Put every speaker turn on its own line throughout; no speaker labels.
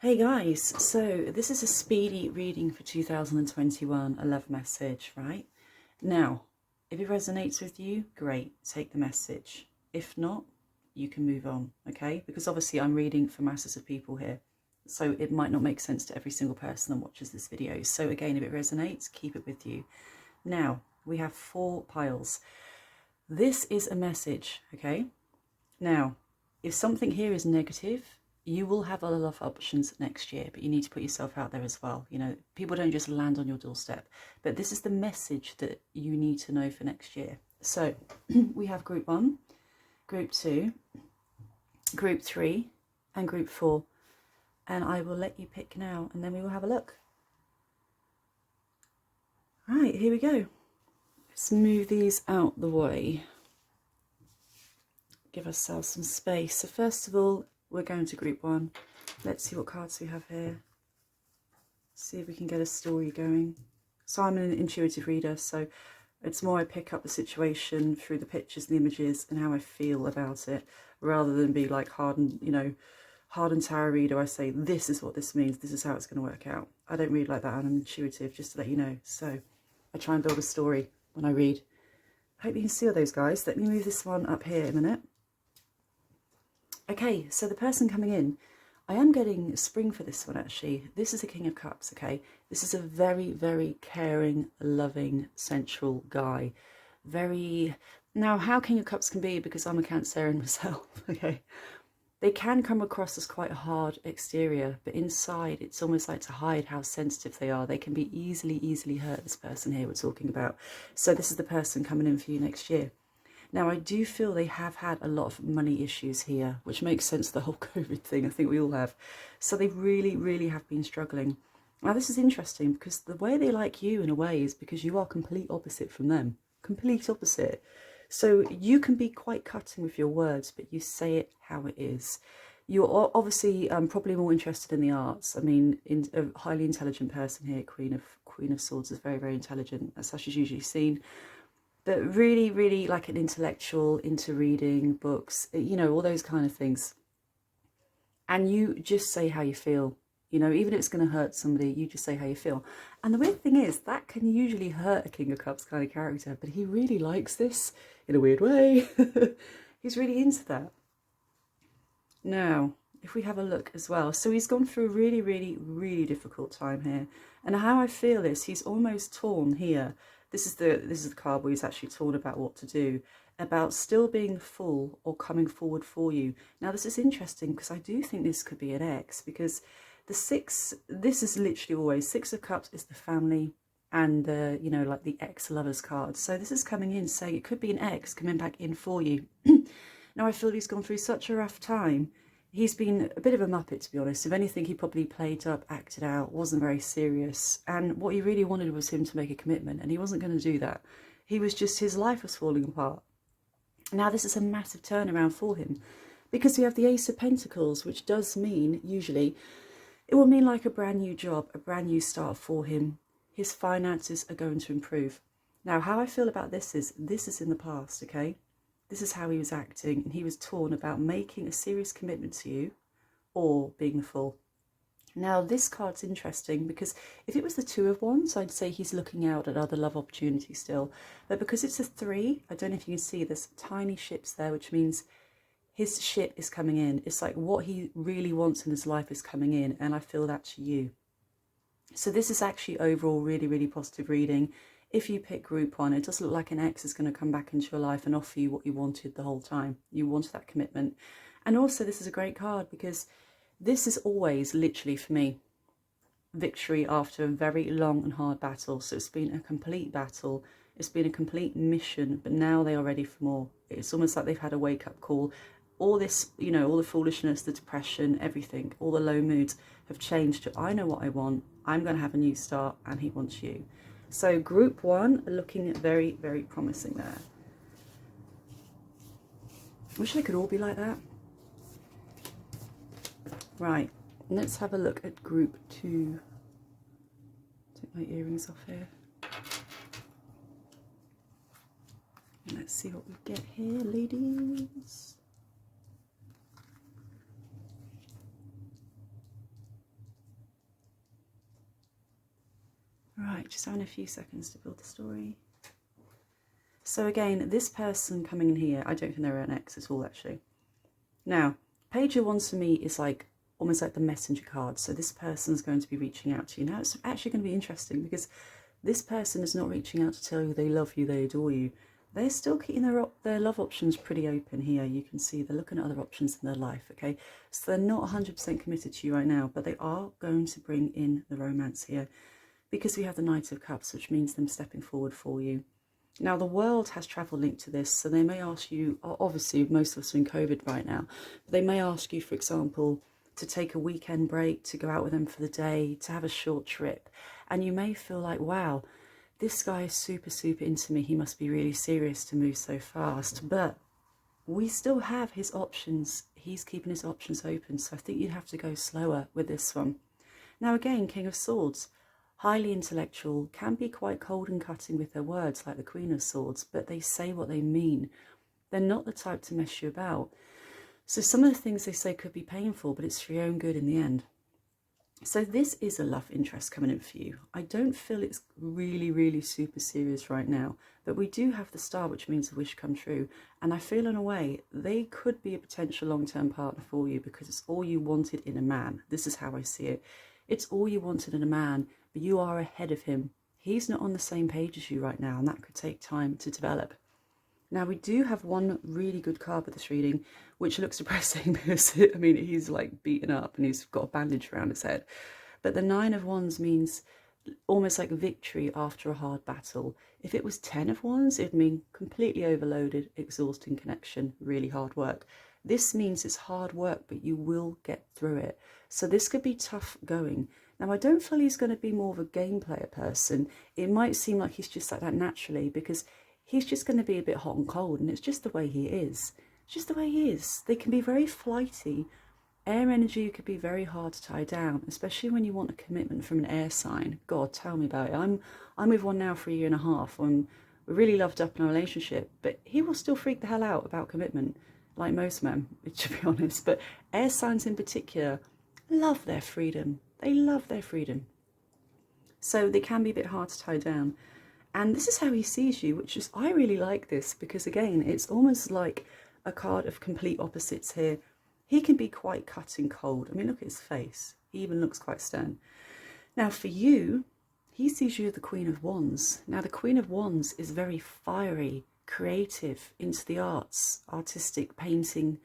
Hey guys, so this is a speedy reading for 2021, a love message, right? Now, if it resonates with you, great, take the message. If not, you can move on, okay? Because obviously I'm reading for masses of people here, so it might not make sense to every single person that watches this video. So again, if it resonates, keep it with you. Now, we have 4 piles. This is a message, okay? Now, if something here is negative, you will have a lot of options next year, but you need to put yourself out there as well. You know, people don't just land on your doorstep, but this is the message that you need to know for next year. So we have group 1, group 2, group 3, and group 4. And I will let you pick now, and then we will have a look. Right, here we go. Let's move these out the way. Give ourselves some space. So first of all, we're going to group 1. Let's see what cards we have here. See if we can get a story going. So I'm an intuitive reader, so it's more I pick up the situation through the pictures and the images and how I feel about it, rather than be like hardened tarot reader. I say, this is what this means, this is how it's going to work out. I don't read like that, I'm intuitive, just to let you know. So I try and build a story when I read. Hope you can see all those, guys. Let me move this one up here a minute. Okay, so the person coming in, I am getting spring for this one actually. This is the King of Cups, okay? This is a very, very caring, loving, sensual guy. Now, how King of Cups can be, because I'm a Cancerian myself, okay? They can come across as quite a hard exterior, but inside it's almost like to hide how sensitive they are. They can be easily hurt, this person here we're talking about. So this is the person coming in for you next year. Now, I do feel they have had a lot of money issues here, which makes sense, the whole COVID thing. I think we all have. So they really have been struggling. Now, this is interesting because the way they like you, in a way, is because you are complete opposite from them. Complete opposite. So you can be quite cutting with your words, but you say it how it is. You're obviously probably more interested in the arts. I mean, a highly intelligent person here, Queen of Swords, is very intelligent. That's how she's usually seen. But really like an intellectual, into reading books, you know, all those kind of things. And you just say how you feel, you know, even if it's going to hurt somebody, you just say how you feel. And the weird thing is, that can usually hurt a King of Cups kind of character, but he really likes this in a weird way. He's really into that. Now, if we have a look as well, so he's gone through a really difficult time here. And how I feel is he's almost torn here. This is the card where he's actually torn about what to do, about still being full or coming forward for you. Now, this is interesting because I do think this could be an ex, because the 6, this is literally always, 6 of Cups is the family and the, you know, like the ex-lovers card. So this is coming in saying it could be an ex coming back in for you. Now, I feel he's gone through such a rough time. He's been a bit of a muppet, to be honest. If anything, he probably played up, acted out, wasn't very serious. And what he really wanted was him to make a commitment, and he wasn't going to do that. He was just, his life was falling apart. Now, this is a massive turnaround for him, because we have the Ace of Pentacles, which does mean, usually, it will mean like a brand new job, a brand new start for him. His finances are going to improve. Now, how I feel about this is in the past, okay? This is how he was acting, and he was torn about making a serious commitment to you or being the fool. Now, this card's interesting because if it was the 2 of Wands, I'd say he's looking out at other love opportunities still. But because it's a 3, I don't know if you can see, there's tiny ships there, which means his ship is coming in. It's like what he really wants in his life is coming in, and I feel that to you. So this is actually overall really positive reading. If you pick group 1, it does look like an ex is going to come back into your life and offer you what you wanted the whole time. You wanted that commitment. And also, this is a great card because this is always, literally for me, victory after a very long and hard battle. So it's been a complete battle. It's been a complete mission, but now they are ready for more. It's almost like they've had a wake-up call. All this, you know, all the foolishness, the depression, everything, all the low moods have changed to, I know what I want. I'm going to have a new start, and he wants you. So group 1 looking very promising there. Wish they could all be like that. Right, let's have a look at group 2. Take my earrings off here. Let's see what we get here, ladies. Right, just having a few seconds to build the story. So again, this person coming in here, I don't think they're an ex at all, actually. Now, Page of Wands for me is like almost like the messenger card. So this person's going to be reaching out to you. Now, it's actually going to be interesting because this person is not reaching out to tell you they love you, they adore you. They're still keeping their love options pretty open here. You can see they're looking at other options in their life, okay? So they're not 100% committed to you right now, but they are going to bring in the romance here because we have the Knight of Cups, which means them stepping forward for you. Now, the world has travel linked to this, so they may ask you, obviously most of us are in COVID right now, but they may ask you, for example, to take a weekend break, to go out with them for the day, to have a short trip. And you may feel like, wow, this guy is super, super into me. He must be really serious to move so fast. But we still have his options. He's keeping his options open. So I think you'd have to go slower with this one. Now, again, King of Swords. Highly intellectual, can be quite cold and cutting with their words, like the Queen of Swords, but they say what they mean. They're not the type to mess you about. So some of the things they say could be painful, but it's for your own good in the end. So this is a love interest coming in for you. I don't feel it's really, really super serious right now, but we do have the Star, which means a wish come true. And I feel in a way they could be a potential long-term partner for you because it's all you wanted in a man. This is how I see it. It's all you wanted in a man, but you are ahead of him. He's not on the same page as you right now, and that could take time to develop. Now, we do have one really good card with this reading, which looks depressing because, I mean, he's like beaten up and he's got a bandage around his head. But the Nine of Wands means almost like victory after a hard battle. If it was 10 of Wands, it'd mean completely overloaded, exhausting connection, really hard work. This means it's hard work, but you will get through it. So this could be tough going. Now, I don't feel he's going to be more of a game player person. It might seem like he's just like that naturally because he's just going to be a bit hot and cold, and it's just the way he is. It's just the way he is. They can be very flighty. Air energy could be very hard to tie down, especially when you want a commitment from an air sign. God, tell me about it. I'm with one now for 1.5 years. We're really loved up in our relationship, but he will still freak the hell out about commitment, like most men, to be honest. But air signs in particular love their freedom. They love their freedom. So they can be a bit hard to tie down. And this is how he sees you, which is, I really like this because, again, it's almost like a card of complete opposites here. He can be quite cutting cold. I mean, look at his face. He even looks quite stern. Now, for you, he sees you as the Queen of Wands. Now, the Queen of Wands is very fiery, creative, into the arts, artistic, painting,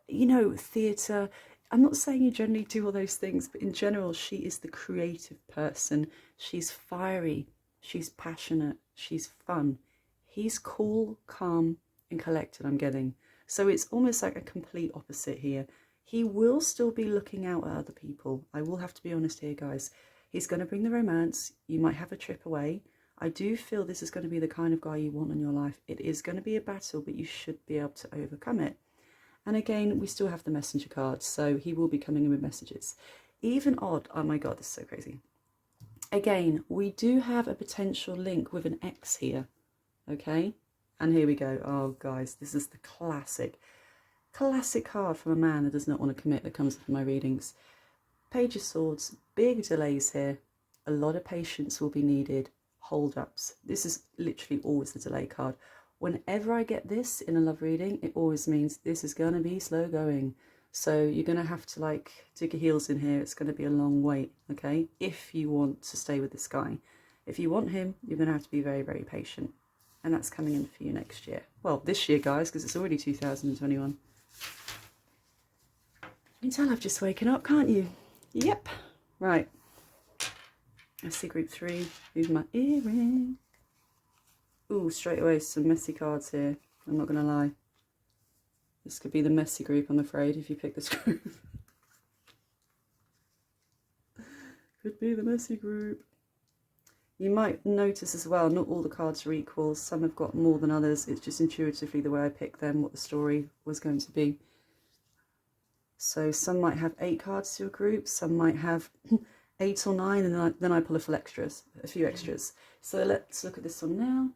you know, theatre. I'm not saying you generally do all those things, but in general, she is the creative person. She's fiery. She's passionate, she's fun. He's cool, calm, and collected, I'm getting. So it's almost like a complete opposite here. He will still be looking out at other people. I will have to be honest here, guys. He's going to bring the romance. You might have a trip away. I do feel this is going to be the kind of guy you want in your life. It is going to be a battle, but you should be able to overcome it. And again, we still have the messenger card, so he will be coming in with messages. Even odd, oh my God, this is so crazy. Again, we do have a potential link with an ex here, okay? And here we go. Oh, guys, this is the classic card from a man that does not want to commit that comes from my readings. Page of Swords, big delays here. A lot of patience will be needed. Hold-ups. This is literally always the delay card. Whenever I get this in a love reading, it always means this is going to be slow going. So you're going to have to like dig your heels in here. It's going to be a long wait, okay? If you want to stay with this guy. If you want him, you're going to have to be very, very patient. And that's coming in for you next year. Well, this year, guys, because it's already 2021. You can tell I've just woken up, can't you? Yep. Right. I see group 3. Who's my earring? Ooh, straight away some messy cards here. I'm not going to lie. This could be the messy group, I'm afraid, if you pick this group. Could be the messy group. You might notice as well, not all the cards are equal. Some have got more than others. It's just intuitively the way I picked them, what the story was going to be. So some might have 8 cards to a group. Some might have 8 or 9, and then I pull a few extras. So let's look at this one now.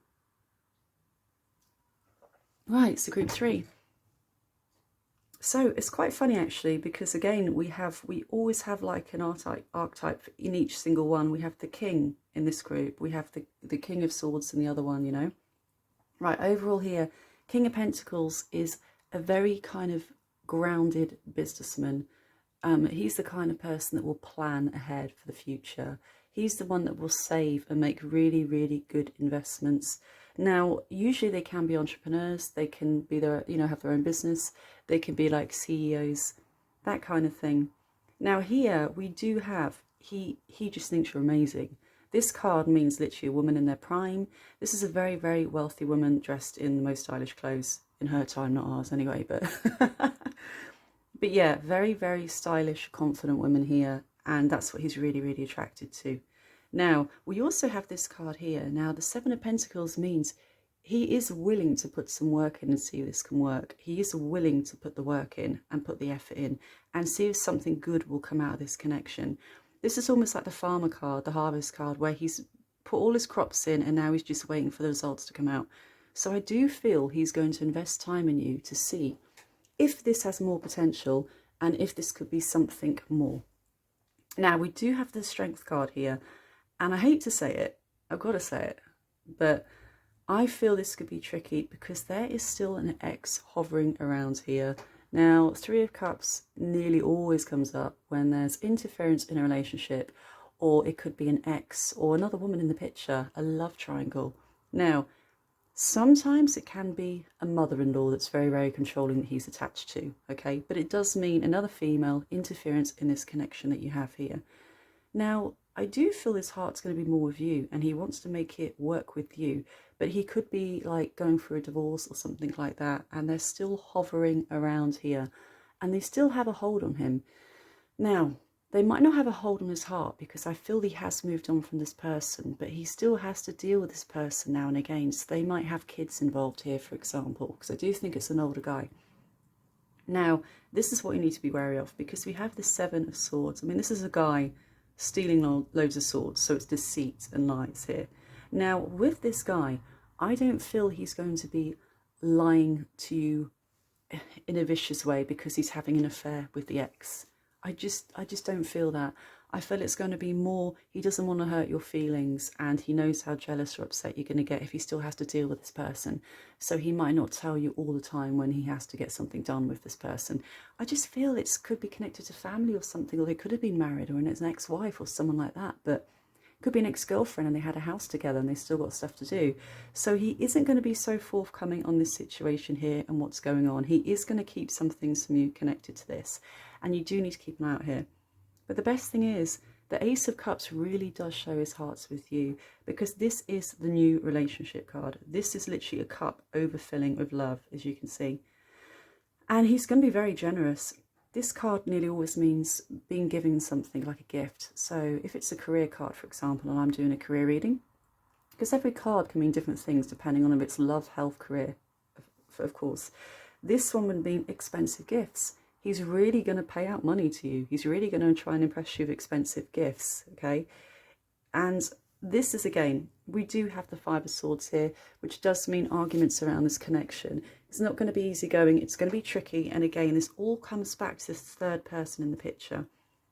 Right, so group 3. So it's quite funny actually, because again we always have like an archetype in each single one. We have the king, in this group. We have the King of Swords and the other one, you know. Right, overall here, King of Pentacles is a very kind of grounded businessman. He's the kind of person that will plan ahead for the future. He's the one that will save and make really, really good investments. Now, usually they can be entrepreneurs. They can be their, you know, have their own business. They can be like CEOs, that kind of thing. Now here we do have, he just thinks you're amazing. This card means literally a woman in their prime. This is a very, very wealthy woman dressed in the most stylish clothes in her time, not ours anyway, but but yeah, very, very stylish, confident woman here, and that's what he's really, really attracted to. Now, we also have this card here. Now, the Seven of Pentacles means he is willing to put some work in and see if this can work. He is willing to put the work in and put the effort in and see if something good will come out of this connection. This is almost like the farmer card, the harvest card, where he's put all his crops in and now he's just waiting for the results to come out. So I do feel he's going to invest time in you to see if this has more potential and if this could be something more. Now, we do have the Strength card here, and I hate to say it, I've got to say it, but I feel this could be tricky because there is still an ex hovering around here. Now, Three of Cups nearly always comes up when there's interference in a relationship, or it could be an ex or another woman in the picture, a love triangle. Now, sometimes it can be a mother-in-law that's very, very controlling that he's attached to, okay? But it does mean another female interference in this connection that you have here. Now, I do feel his heart's going to be more with you and he wants to make it work with you, but he could be like going through a divorce or something like that, and they're still hovering around here and they still have a hold on him. Now, they might not have a hold on his heart because I feel he has moved on from this person, but he still has to deal with this person now and again. So they might have kids involved here, for example, because I do think it's an older guy. Now, this is what you need to be wary of because we have the Seven of Swords. I mean, this is a guy stealing loads of swords, so it's deceit and lies here. Now, with this guy, I don't feel he's going to be lying to you in a vicious way because he's having an affair with the ex. I just don't feel that. I feel it's going to be more, he doesn't want to hurt your feelings and he knows how jealous or upset you're going to get if he still has to deal with this person. So he might not tell you all the time when he has to get something done with this person. I just feel it could be connected to family or something, or they could have been married, or it's an ex-wife or someone like that. But it could be an ex-girlfriend and they had a house together and they still got stuff to do. So he isn't going to be so forthcoming on this situation here and what's going on. He is going to keep some things from you connected to this. And you do need to keep an eye out here. But the best thing is, the Ace of Cups really does show his heart's with you because this is the new relationship card. This is literally a cup overfilling with love, as you can see. And he's going to be very generous. This card nearly always means being given something like a gift. So if it's a career card, for example, and I'm doing a career reading, because every card can mean different things depending on if it's love, health, career, of course. This one would mean expensive gifts. He's really going to pay out money to you. He's really going to try and impress you with expensive gifts, okay? And this is, again, we do have the Five of Swords here, which does mean arguments around this connection. It's not going to be easygoing. It's going to be tricky. And again, this all comes back to this third person in the picture.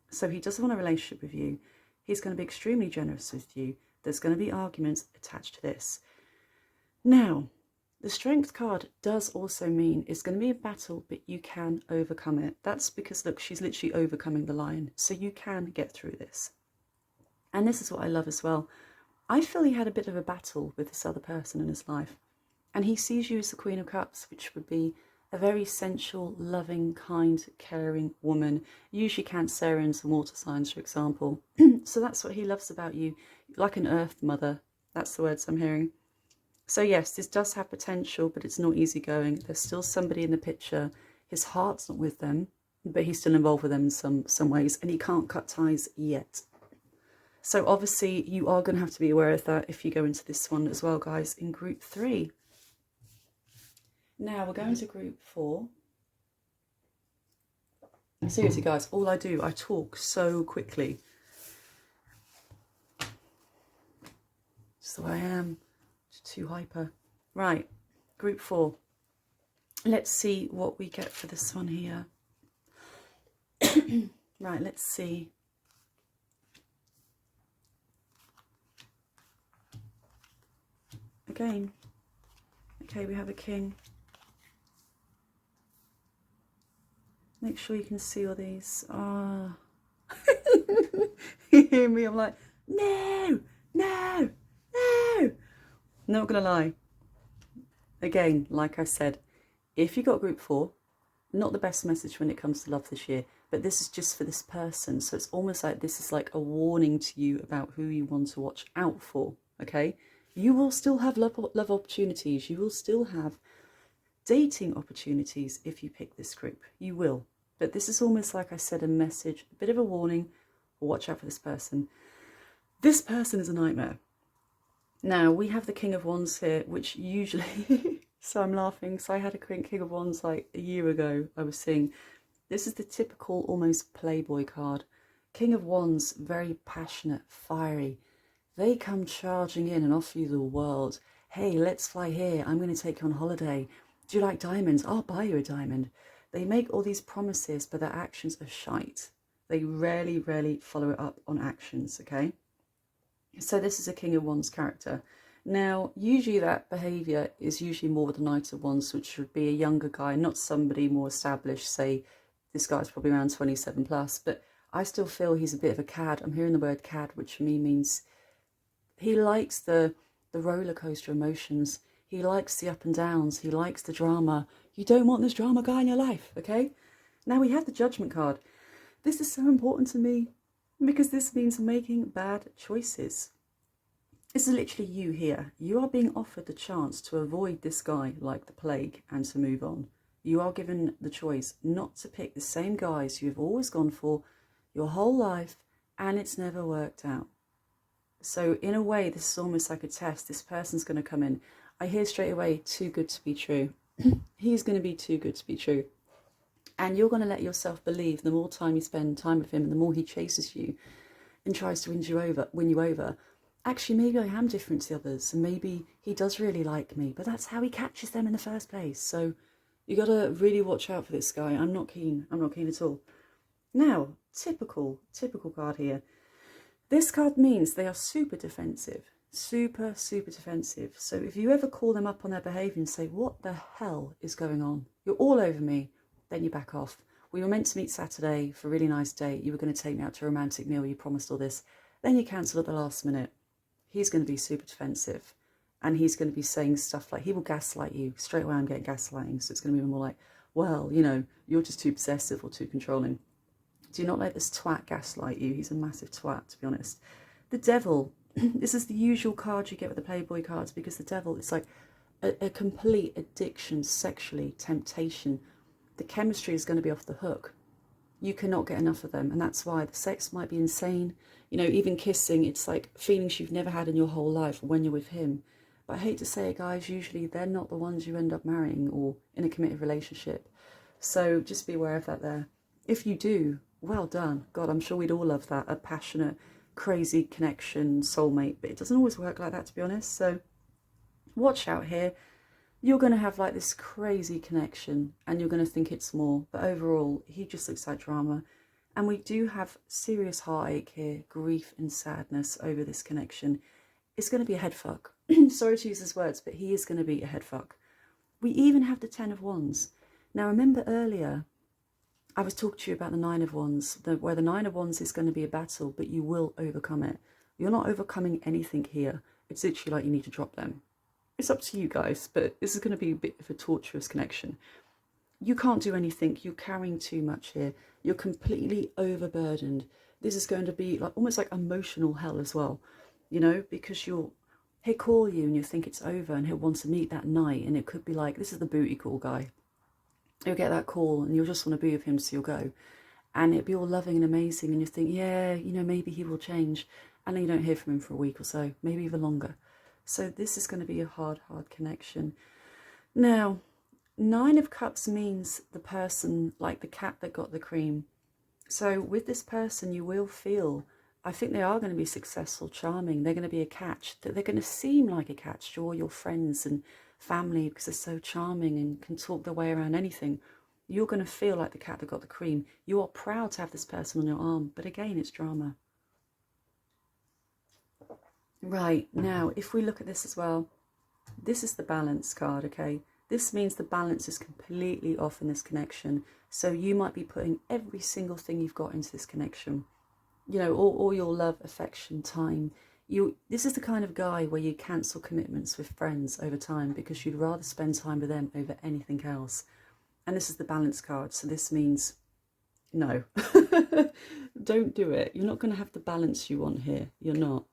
So he doesn't want a relationship with you. He's going to be extremely generous with you. There's going to be arguments attached to this. Now, the Strength card does also mean it's going to be a battle, but you can overcome it. That's because, look, she's literally overcoming the lion. So you can get through this. And this is what I love as well. I feel he had a bit of a battle with this other person in his life. And he sees you as the Queen of Cups, which would be a very sensual, loving, kind, caring woman. Usually Cancerians and water signs, for example. So that's what he loves about you. Like an earth mother. That's the words I'm hearing. So yes, this does have potential, but it's not easygoing. There's still somebody in the picture. His heart's not with them, but he's still involved with them in some ways, and he can't cut ties yet. So obviously you are going to have to be aware of that if you go into this one as well, guys, in group 3. Now we're going to group 4. Seriously, guys, all I do, I talk so quickly. Just the way I am. Too hyper. Right, group 4. Let's see what we get for this one here. Right, let's see. again. Okay, we have a king. Make sure you can see all these. Ah. You hear me? I'm like, no, no, no. Not gonna lie. Again, like I said, if you got group 4, not the best message when it comes to love this year, but this is just for this person. So it's almost like this is like a warning to you about who you want to watch out for, okay? You will still have love opportunities. You will still have dating opportunities if you pick this group. You will. But this is almost like I said, a message, a bit of a warning. Watch out for this person. This person is a nightmare. Now, we have the King of Wands here, which usually... So I'm laughing. So I had a King of Wands like a year ago. I was seeing... This is the typical, almost Playboy card. King of Wands, very passionate, fiery. They come charging in and offer you the world. Hey, let's fly here. I'm going to take you on holiday. Do you like diamonds? I'll buy you a diamond. They make all these promises, but their actions are shite. They rarely, rarely follow it up on actions, okay? So this is a King of Wands character. Now, usually that behaviour is usually more with the Knight of Wands, which would be a younger guy, not somebody more established. Say, this guy's probably around 27 plus, but I still feel he's a bit of a cad. I'm hearing the word cad, which for me means he likes the roller coaster emotions. He likes the up and downs. He likes the drama. You don't want this drama guy in your life, okay? Now we have the Judgment card. This is so important to me because this means making bad choices. This is literally you here. You are being offered the chance to avoid this guy like the plague and to move on. You are given the choice not to pick the same guys you've always gone for your whole life, and it's never worked out. So in a way, this is almost like a test. This person's going to come in. I hear straight away, too good to be true. He's going to be too good to be true. And you're going to let yourself believe the more time you spend time with him and the more he chases you and tries to win you over, actually, maybe I am different to the others and maybe he does really like me, but that's how he catches them in the first place. So you got to really watch out for this guy. I'm not keen. I'm not keen at all. Now, typical card here. This card means they are super defensive. Super defensive. So if you ever call them up on their behaviour and say, what the hell is going on? You're all over me. Then you back off. We were meant to meet Saturday for a really nice date. You were going to take me out to a romantic meal. You promised all this. Then you cancel at the last minute. He's going to be super defensive. And he's going to be saying stuff like, he will gaslight you. Straight away I'm getting gaslighting. So it's going to be more like, well, you know, you're just too possessive or too controlling. Do not let this twat gaslight you. He's a massive twat, to be honest. The Devil. This is the usual card you get with the Playboy cards because the Devil is like a complete addiction, sexually, temptation. The chemistry is going to be off the hook. You cannot get enough of them. And that's why the sex might be insane. You know, even kissing, it's like feelings you've never had in your whole life when you're with him. But I hate to say it, guys, usually they're not the ones you end up marrying or in a committed relationship. So just be aware of that there. If you do, well done. God, I'm sure we'd all love that. A passionate, crazy connection, soulmate. But it doesn't always work like that, to be honest. So watch out here. You're going to have like this crazy connection and you're going to think it's more. But overall, he just looks like drama. And we do have serious heartache here, grief and sadness over this connection. It's going to be a head fuck. Sorry to use these words, but he is going to be a head fuck. We even have the 10 of Wands. Now, remember earlier, I was talking to you about the 9 of Wands, where the 9 of Wands is going to be a battle, but you will overcome it. You're not overcoming anything here. It's literally like you need to drop them. It's up to you guys, but this is going to be a bit of a torturous connection. You can't do anything. You're carrying too much here. You're completely overburdened. This is going to be like almost like emotional hell as well, you know, because he'll call you and you think it's over and he'll want to meet that night. And it could be like, this is the booty call guy. You'll get that call and you'll just want to be with him, so you'll go. And it'll be all loving and amazing. And you think, yeah, you know, maybe he will change. And then you don't hear from him for a week or so, maybe even longer. So this is going to be a hard connection. Now, 9 of Cups means the person, like the cat that got the cream. So with this person, you will feel, I think they are going to be successful, charming. They're going to be a catch. They're going to seem like a catch to all your friends and family because they're so charming and can talk their way around anything. You're going to feel like the cat that got the cream. You are proud to have this person on your arm. But again, it's drama. Right, now, if we look at this as well, This is the balance card, okay? This means the balance is completely off in this connection. So you might be putting every single thing you've got into this connection. You know, all your love, affection, time. This is the kind of guy where you cancel commitments with friends over time because you'd rather spend time with them over anything else. And this is the balance card. So this means no. Don't do it. You're not going to have the balance you want here. You're not.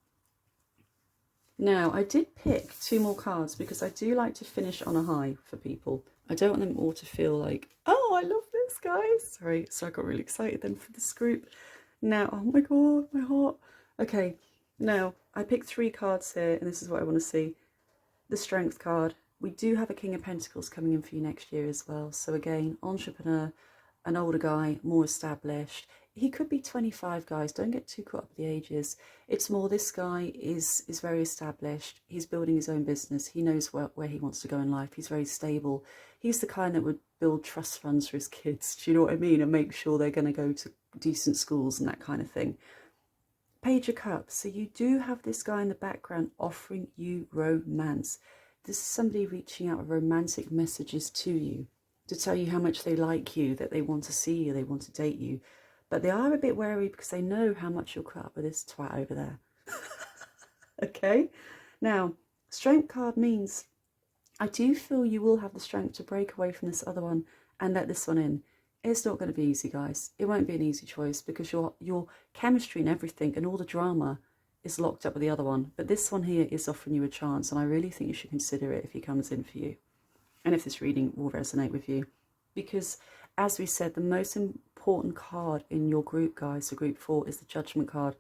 Now, I did pick 2 more cards because I do like to finish on a high for people. I don't want them all to feel like, oh, I love this, guys. Sorry, so I got really excited then for this group. Now, oh my God, my heart. Okay, now, I picked 3 cards here, and this is what I want to see. The Strength card. We do have a King of Pentacles coming in for you next year as well. So again, entrepreneur, an older guy, more established. He could be 25, guys. Don't get too caught up with the ages. It's more this guy is very established. He's building his own business. He knows where he wants to go in life. He's very stable. He's the kind that would build trust funds for his kids. Do you know what I mean? And make sure they're going to go to decent schools and that kind of thing. Page of Cups. So you do have this guy in the background offering you romance. This is somebody reaching out with romantic messages to you to tell you how much they like you, that they want to see you, they want to date you. But they are a bit wary because they know how much you'll cut up with this twat over there. Okay? Now, Strength card means I do feel you will have the strength to break away from this other one and let this one in. It's not going to be easy, guys. It won't be an easy choice because your chemistry and everything and all the drama is locked up with the other one. But this one here is offering you a chance, and I really think you should consider it if he comes in for you. And if this reading will resonate with you. Because, as we said, the most important card in your group, guys, for group 4, is the Judgment card.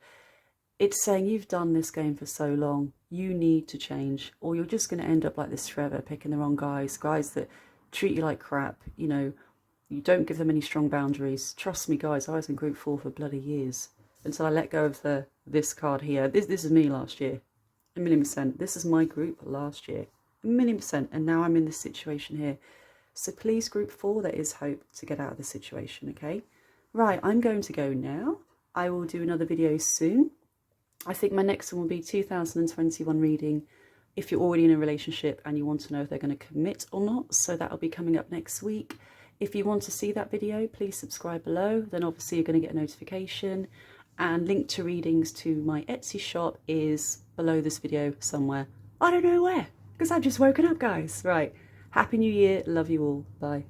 It's saying you've done this game for so long, you need to change, or you're just going to end up like this forever, picking the wrong guys that treat you like crap, you know, you don't give them any strong boundaries. Trust me, guys, I was in group 4 for bloody years until I let go of this card here. This is me last year, 1,000,000%. This is my group last year, 1,000,000%, and now I'm in this situation here. So please, group 4, there is hope to get out of the situation, okay? Right, I'm going to go now. I will do another video soon. I think my next one will be 2021 reading if you're already in a relationship and you want to know if they're going to commit or not. So that'll be coming up next week. If you want to see that video, please subscribe below. Then obviously you're going to get a notification. And link to readings to my Etsy shop is below this video somewhere. I don't know where, because I've just woken up, guys. Right. Happy New Year. Love you all. Bye.